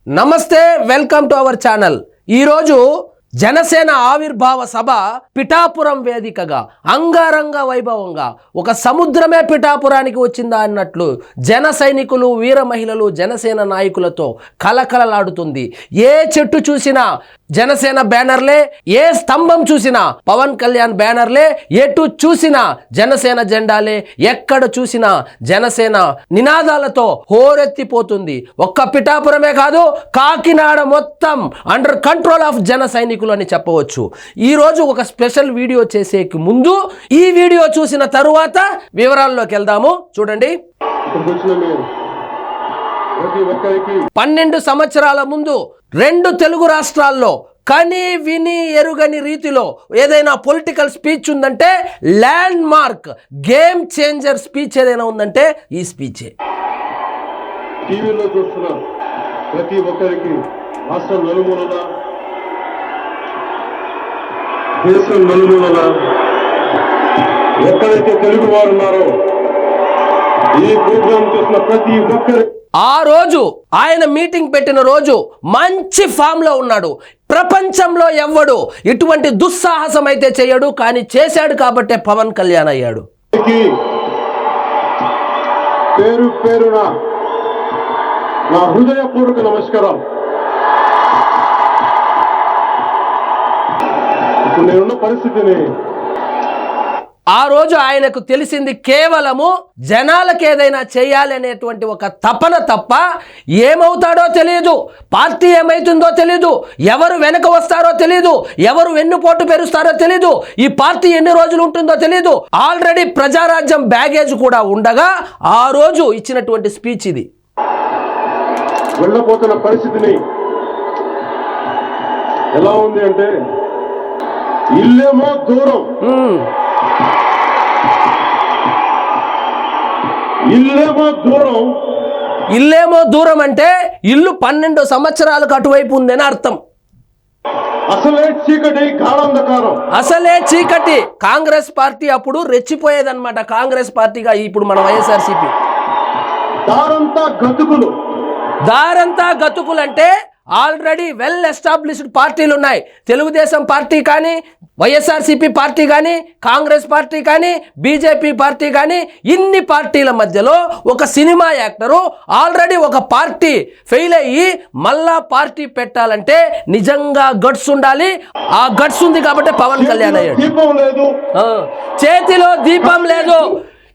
నమస్తే, welcome to our channel. ఈరోజు జనసేన ఆవిర్భావ సభ పిఠాపురం వేదికగా అంగరంగ వైభవంగా ఒక సముద్రమే పిఠాపురానికి వచ్చిందా అన్నట్లు జన సైనికులు, వీర మహిళలు, జనసేన నాయకులతో కలకలలాడుతుంది. ఏ చెట్టు చూసినా జనసేన బ్యానర్లే, ఏ స్తంభం చూసినా పవన్ కళ్యాణ్ బ్యానర్లే, ఎటు చూసినా జనసేన జెండాలే, ఎక్కడ చూసినా జనసేన నినాదాలతో హోరెత్తిపోతుంది. ఒక్క పిఠాపురమే కాదు, కాకినాడ మొత్తం అండర్ కంట్రోల్ ఆఫ్ జన సైనికులు అని చెప్పవచ్చు. ఈ రోజు ఒక స్పెషల్ వీడియో చేసేకి ముందు ఈ వీడియో చూసిన తరువాత వివరాల్లోకి వెళ్దాము. చూడండి, 12 సంవత్సరాల ముందు 2 తెలుగు రాష్ట్రాల్లో కని విని ఎరుగని రీతిలో ఏదైనా పొలిటికల్ స్పీచ్ ఉందంటే, land mark game changer speech ఏదైనా ఉందంటే ఈ స్పీచే. టీవీలో చూస్తున్న ప్రతి ఒక్కరికి రాష్ట్రం నలుమూలల, దేశం నలుమూలల ఎక్కడైతే తెలుగు వారు ఉన్నారో ఈ ప్రోగ్రాం చూసిన ప్రతి ఒక్కరి ఆ రోజు ఆయన మీటింగ్ పెట్టిన రోజు మంచి ఫామ్ లో ఉన్నాడు. ప్రపంచంలో ఎవ్వడు ఇటువంటి దుస్సాహసం అయితే చేయడు, కానీ చేశాడు కాబట్టే పవన్ కళ్యాణ్ అయ్యాడు. పేరు పేరున నా హృదయపూర్వక నమస్కారం. ఇప్పుడు నేనున్న పరిస్థితిని ఆ రోజు ఆయనకు తెలిసింది కేవలము జనాలకు ఏదైనా చేయాలి అనేటువంటి ఒక తపన తప్ప ఏమవుతాడో తెలియదు, పార్టీ ఏమైతుందో తెలియదు, ఎవరు వెనక వస్తారో తెలియదు, ఎవరు వెన్నుపోటు పెరుస్తారో తెలియదు, ఈ పార్టీ ఎన్ని రోజులు ఉంటుందో తెలియదు. ఆల్రెడీ ప్రజారాజ్యం బ్యాగేజ్ కూడా ఉండగా ఆ రోజు ఇచ్చినటువంటి స్పీచ్ ఇది. వెళ్ళబోతున్న పరిస్థితిని ఎలా ఉంది అంటే, ఇల్లేమో దూరం, ఇల్లేమో దూరం అంటే ఇల్లు 12 సంవత్సరాలకు అటువైపు ఉందని అర్థం. అసలే చీకటి, గాఢంధకారం, అసలే చీకటి. కాంగ్రెస్ పార్టీ అప్పుడు రెచ్చిపోయేదన్నమాట. కాంగ్రెస్ పార్టీగా ఇప్పుడు మన వైఎస్ఆర్సీపీ దారంతా గతుకులు అంటే ఆల్రెడీ వెల్ ఎస్టాబ్లిష్డ్ పార్టీలు ఉన్నాయి. తెలుగుదేశం పార్టీ కానీ, వైఎస్ఆర్సీపీ పార్టీ కానీ, కాంగ్రెస్ పార్టీ కానీ, బీజేపీ పార్టీ కానీ, ఇన్ని పార్టీల మధ్యలో ఒక సినిమా యాక్టరు ఆల్రెడీ ఒక పార్టీ ఫెయిల్ అయ్యి మళ్ళా పార్టీ పెట్టాలంటే నిజంగా గట్స్ ఉండాలి. ఆ గట్స్ ఉంది కాబట్టి పవన్ కళ్యాణ్ అయ్యాడు.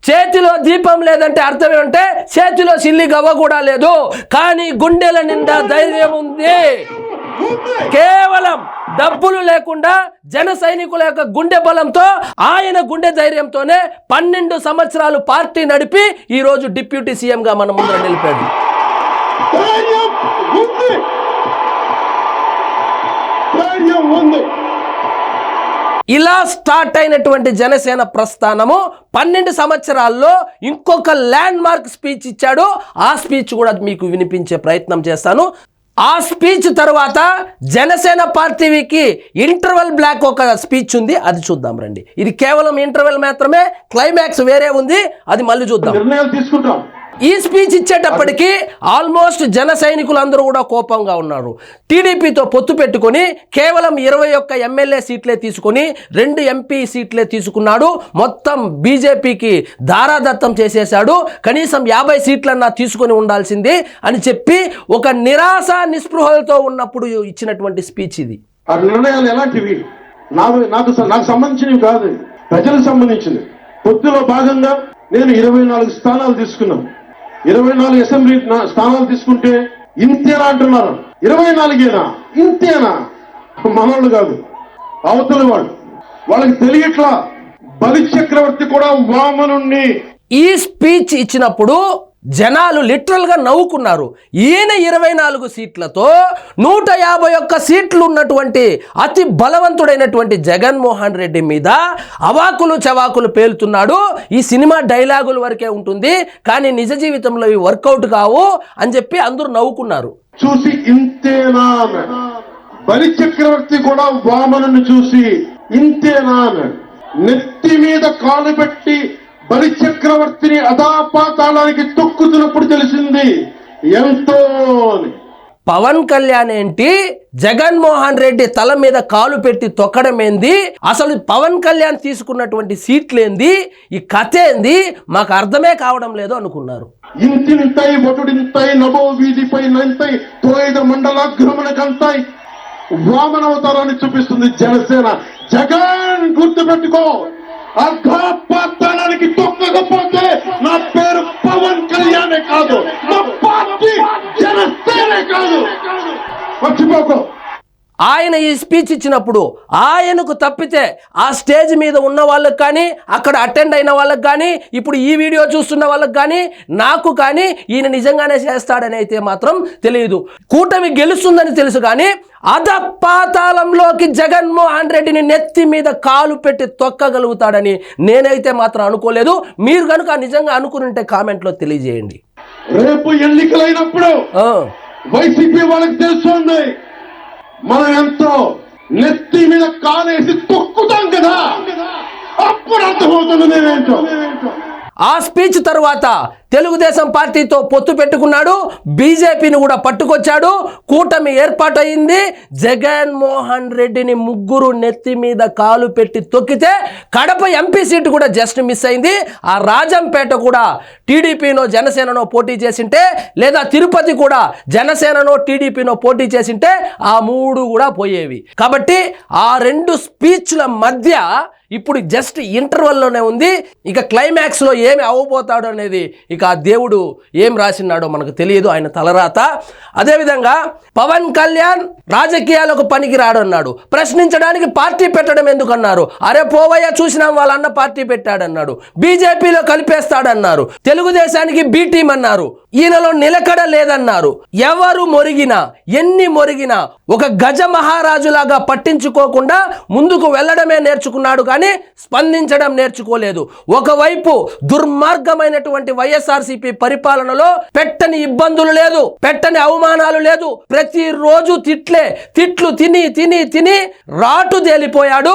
చేతిలో దీపం లేదంటే అర్థం ఏమంటే చేతిలో సిల్లి గవ్వ కూడా లేదు, కానీ గుండెల నిండా ధైర్యం ఉంది. కేవలం డబ్బులు లేకుండా జన సైనికుల యొక్క గుండె బలంతో, ఆయన గుండె ధైర్యంతోనే 12 సంవత్సరాలు పార్టీ నడిపి ఈ రోజు డిప్యూటీ సీఎం గా మన ముందర నిలిపాడు. ఇలా స్టార్ట్ అయినటువంటి జనసేన ప్రస్థానము 12 సంవత్సరాల్లో ఇంకొక ల్యాండ్ మార్క్ స్పీచ్ ఇచ్చాడు. ఆ స్పీచ్ కూడా మీకు వినిపించే ప్రయత్నం చేస్తాను. ఆ స్పీచ్ తర్వాత జనసేన పార్టీకి ఇంటర్వెల్ బ్లాక్ ఒక స్పీచ్ ఉంది, అది చూద్దాం రండి. ఇది కేవలం ఇంటర్వెల్ మాత్రమే, క్లైమాక్స్ వేరే ఉంది, అది మళ్ళీ చూద్దాం. నిర్ణయాలు తీసుకుంటాం. ఈ స్పీచ్ ఇచ్చేటప్పటికి ఆల్మోస్ట్ జన సైనికులు అందరూ కూడా కోపంగా ఉన్నారు. టీడీపీతో పొత్తు పెట్టుకొని కేవలం 21 ఎమ్మెల్యే సీట్లే తీసుకొని 2 ఎంపీ సీట్లే తీసుకున్నాడు. మొత్తం బీజేపీకి దారాదత్తం చేసేశాడు. కనీసం 50 సీట్లన్నా తీసుకొని ఉండాల్సింది అని చెప్పి ఒక నిరాశ నిస్పృహలతో ఉన్నప్పుడు ఇచ్చినటువంటి స్పీచ్ ఇది. ఆ నిర్ణయాలు ఎలాంటివి? నాకు సంబంధించినవి కాదు, ప్రజలకు సంబంధించింది. పొత్తులో భాగంగా నేను 24 స్థానాలు తీసుకున్నాను. 24 అసెంబ్లీ స్థానాలు తీసుకుంటే ఇంతేనా అంటున్నారు. 24ఏనా, ఇంతేనా? మనోళ్ళు కాదు, అవతల వాళ్ళు. వాళ్ళకి తెలియట్లా బలి చక్రవర్తి కూడా వామనుణ్ణి. ఈ స్పీచ్ ఇచ్చినప్పుడు జనాలు లిటరల్ గా నవ్వుకున్నారు. ఈయన 24 సీట్లతో 151 సీట్లు ఉన్నటువంటి అతి బలవంతుడైనటువంటి జగన్మోహన్ రెడ్డి మీద అవాకులు చవాకులు పేలుతున్నాడు. ఈ సినిమా డైలాగుల వరకే ఉంటుంది, కానీ నిజ జీవితంలో ఇవి వర్కౌట్ కావు అని చెప్పి అందరూ నవ్వుకున్నారు. చూసి ఇంతేనా, బలి చక్రవర్తి కూడా వామనుని చూసి ఇంతేనా, నెత్తి మీద కాలు పెట్టి బలి చక్రవర్తిని అదాపాతాళానికి తొక్కుతున్నప్పుడు తెలిసింది ఎంతో. పవన్ కళ్యాణ్ ఏంటి, జగన్మోహన్ రెడ్డి తల మీద కాలు పెట్టి తొక్కడం ఏంది, అసలు పవన్ కళ్యాణ్ తీసుకున్నటువంటి సీట్లు ఏంది, ఈ కథ ఏంది, మాకు అర్థమే కావడం లేదు అనుకున్నారు. ఇంతింతై ఒటుడింతై నభో వీధిపై నంతై తోయిద మండలాగ్రమణకంతై వామనవతారాన్ని చూపిస్తుంది జనసేన. జగన్ గుర్తుపెట్టుకో, అర్ధపాతానికి తొక్కకపోతే నా పేరు పవన్ కళ్యాణే కాదు, నా పార్టీ జనసేనే కాదు, మర్చిపోకు. ఆయన ఈ స్పీచ్ ఇచ్చినప్పుడు ఆయనకు తప్పితే ఆ స్టేజ్ మీద ఉన్న వాళ్ళకి కానీ, అక్కడ అటెండ్ అయిన వాళ్ళకి కానీ, ఇప్పుడు ఈ వీడియో చూస్తున్న వాళ్ళకి కానీ, నాకు కానీ ఈయన నిజంగానే చేస్తాడని అయితే మాత్రం తెలియదు. కూటమి గెలుస్తుందని తెలుసు కానీ అధపాతాళంలోకి జగన్మోహన్ రెడ్డిని నెత్తి మీద కాలు పెట్టి తొక్కగలుగుతాడని నేనైతే మాత్రం అనుకోలేదు. మీరు కనుక నిజంగా అనుకుని కామెంట్లో తెలియజేయండి. రేపు ఎన్నికలైనప్పుడు వైసీపీ వాళ్ళకి తెలుస్తుంది మనం ఎంతో నెత్తి మీద కాలేసి తొక్కుతాం కదా, అప్పుడు అర్థమవుతుంది నేనేంటో. ఆ స్పీచ్ తరువాత తెలుగుదేశం పార్టీతో పొత్తు పెట్టుకున్నాడు, బీజేపీని కూడా పట్టుకొచ్చాడు, కూటమి ఏర్పాటయింది. జగన్మోహన్ రెడ్డిని ముగ్గురు నెత్తి మీద కాలు పెట్టి తొక్కితే కడప ఎంపీ సీటు కూడా జస్ట్ మిస్ అయింది. ఆ రాజంపేట కూడా టీడీపీనో జనసేననో పోటీ చేసింటే, లేదా తిరుపతి కూడా జనసేననో టీడీపీనో పోటీ చేసింటే ఆ మూడు కూడా పోయేవి. కాబట్టి ఆ రెండు స్పీచ్ల మధ్య ఇప్పుడు జస్ట్ ఇంటర్వెల్లోనే ఉంది. ఇక క్లైమాక్స్లో ఏమి అవ్వబోతాడు అనేది ఇక ఆ దేవుడు ఏం రాసినాడో మనకు తెలియదు, ఆయన తలరాత. అదేవిధంగా పవన్ కళ్యాణ్ రాజకీయాలకు పనికి రాడన్నాడు, ప్రశ్నించడానికి పార్టీ పెట్టడం ఎందుకన్నారు. అరే పోవయ్య చూసినాం వాళ్ళ అన్న పార్టీ పెట్టాడన్నాడు, బీజేపీలో కలిపేస్తాడన్నారు, తెలుగుదేశానికి బి టీం అన్నారు, ఈయనలో నిలకడ లేదన్నారు. ఎవరు మొరిగినా ఎన్ని మొరిగినా ఒక గజ మహారాజులాగా పట్టించుకోకుండా ముందుకు వెళ్ళడమే నేర్చుకున్నాడు కానీ స్పందించడం నేర్చుకోలేదు. ఒకవైపు దుర్మార్గమైనటువంటి వైఎస్ఆర్సీపీ పరిపాలనలో పెట్టని ఇబ్బందులు లేదు, పెట్టని అవమానాలు లేదు, ప్రతిరోజు తిట్లు తిని తిని తిని రాటు తేలిపోయాడు.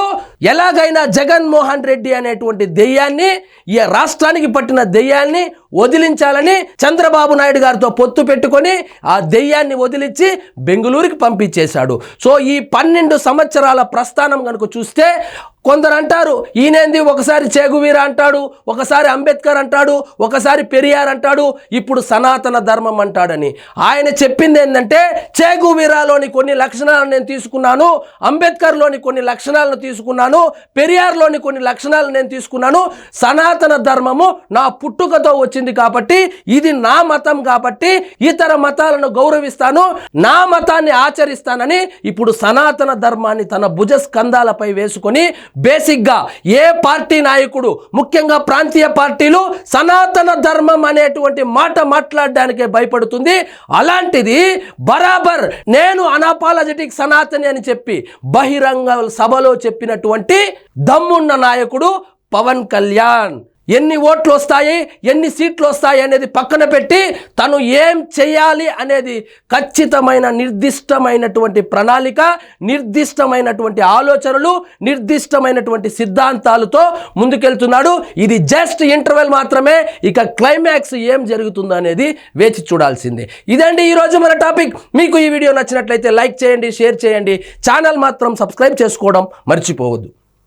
ఎలాగైనా జగన్మోహన్ రెడ్డి అనేటువంటి దెయ్యాన్ని, ఈ రాష్ట్రానికి పట్టిన దెయ్యాన్ని వదిలించాలని చంద్రబాబు నాయుడు గారితో పొత్తు పెట్టుకొని ఆ దెయ్యాన్ని వదిలించి బెంగళూరుకి పంపించేశాడు. సో ఈ 12 సంవత్సరాల ప్రస్థానం కనుక చూస్తే కొందరు అంటారు ఈయనేంది ఒకసారి చేగువీర అంటాడు, ఒకసారి అంబేద్కర్ అంటాడు, ఒకసారి పెరియార్ అంటాడు, ఇప్పుడు సనాతన ధర్మం అంటాడని. ఆయన చెప్పింది ఏంటంటే చేగువీరాలోని కొన్ని లక్షణాలను నేను తీసుకున్నాను, అంబేద్కర్లోని కొన్ని లక్షణాలను తీసుకున్నాను, పెరియార్లోని కొన్ని లక్షణాలను నేను తీసుకున్నాను, సనాతన ధర్మము నా పుట్టుకతో వచ్చింది కాబట్టి, ఇది నా మతం కాబట్టి ఇతర మతాలను గౌరవిస్తాను, నా మతాన్ని ఆచరిస్తానని ఇప్పుడు సనాతన ధర్మాన్ని తన భుజ స్కంధాలపై వేసుకొని బేసిక్గా ఏ పార్టీ నాయకుడు, ముఖ్యంగా ప్రాంతీయ పార్టీలు సనాతన ధర్మం అనేటువంటి మాట మాట్లాడడానికే భయపడుతుంది. అలాంటిది బరాబర్ నేను అనాపాలజెటిక్ సనాతని అని చెప్పి బహిరంగ సభలో చెప్పినటువంటి దమ్మున్న నాయకుడు పవన్ కళ్యాణ్. ఎన్ని ఓట్లు వస్తాయి, ఎన్ని సీట్లు వస్తాయి అనేది పక్కన పెట్టి తను ఏం చేయాలి అనేది ఖచ్చితమైన నిర్దిష్టమైనటువంటి ప్రణాళిక, నిర్దిష్టమైనటువంటి ఆలోచనలు, నిర్దిష్టమైనటువంటి సిద్ధాంతాలతో ముందుకెళ్తున్నాడు. ఇది జస్ట్ ఇంటర్వెల్ మాత్రమే. ఇక క్లైమాక్స్ ఏం జరుగుతుందో అనేది వేచి చూడాల్సిందే. ఇదండి ఈరోజు మన టాపిక్. మీకు ఈ వీడియో నచ్చినట్లయితే లైక్ చేయండి, షేర్ చేయండి, ఛానల్ మాత్రం సబ్స్క్రైబ్ చేసుకోవడం మర్చిపోవద్దు.